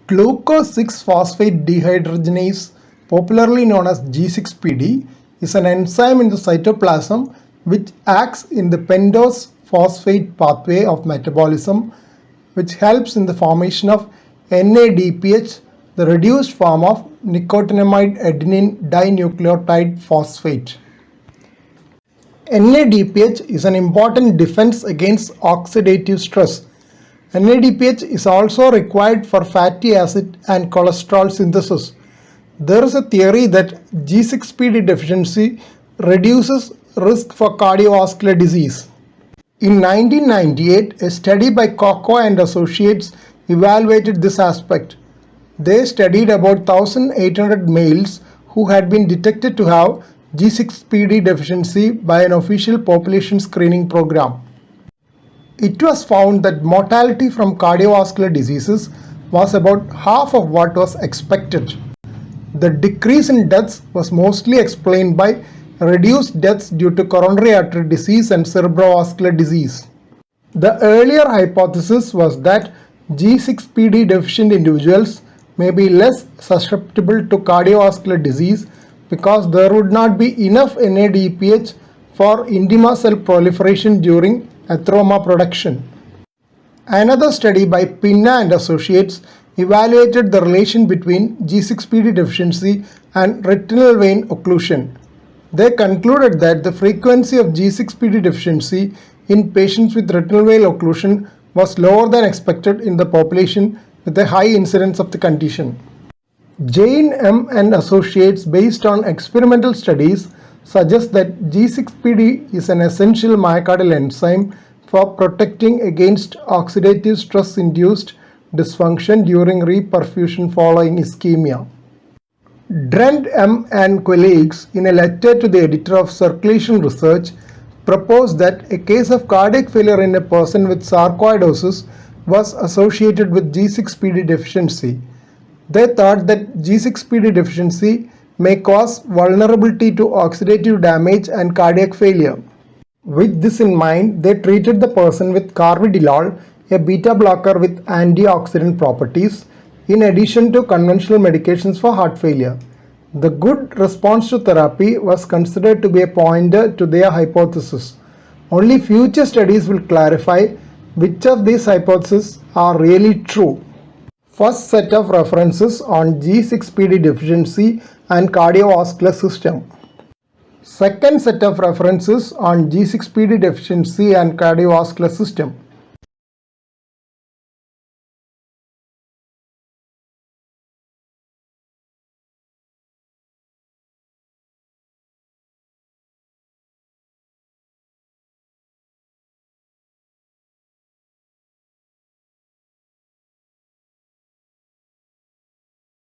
Glucose 6-phosphate dehydrogenase, popularly known as G6PD, is an enzyme in the cytoplasm which acts in the pentose phosphate pathway of metabolism, which helps in the formation of NADPH, the reduced form of nicotinamide adenine dinucleotide phosphate. NADPH is an important defense against oxidative stress. NADPH is also required for fatty acid and cholesterol synthesis. There is a theory that G6PD deficiency reduces risk for cardiovascular disease. In 1998, a study by Coco and Associates evaluated this aspect. They studied about 1,800 males who had been detected to have G6PD deficiency by an official population screening program. It was found that mortality from cardiovascular diseases was about half of what was expected. The decrease in deaths was mostly explained by reduced deaths due to coronary artery disease and cerebrovascular disease. The earlier hypothesis was that G6PD deficient individuals may be less susceptible to cardiovascular disease because there would not be enough NADPH for intima cell proliferation during atheroma production. Another study by Pinna and Associates evaluated the relation between G6PD deficiency and retinal vein occlusion. They concluded that the frequency of G6PD deficiency in patients with retinal vein occlusion was lower than expected in the population with a high incidence of the condition. Jain M. and Associates, based on experimental studies, suggest that G6PD is an essential myocardial enzyme for protecting against oxidative stress-induced dysfunction during reperfusion following ischemia. Drent M. and colleagues, in a letter to the editor of Circulation Research, proposed that a case of cardiac failure in a person with sarcoidosis was associated with G6PD deficiency. They thought that G6PD deficiency may cause vulnerability to oxidative damage and cardiac failure. With this in mind, they treated the person with carvedilol, a beta blocker with antioxidant properties, in addition to conventional medications for heart failure. The good response to therapy was considered to be a pointer to their hypothesis. Only future studies will clarify which of these hypotheses are really true. First set of references on G6PD deficiency and cardiovascular system. Second set of references on G6PD deficiency and cardiovascular system.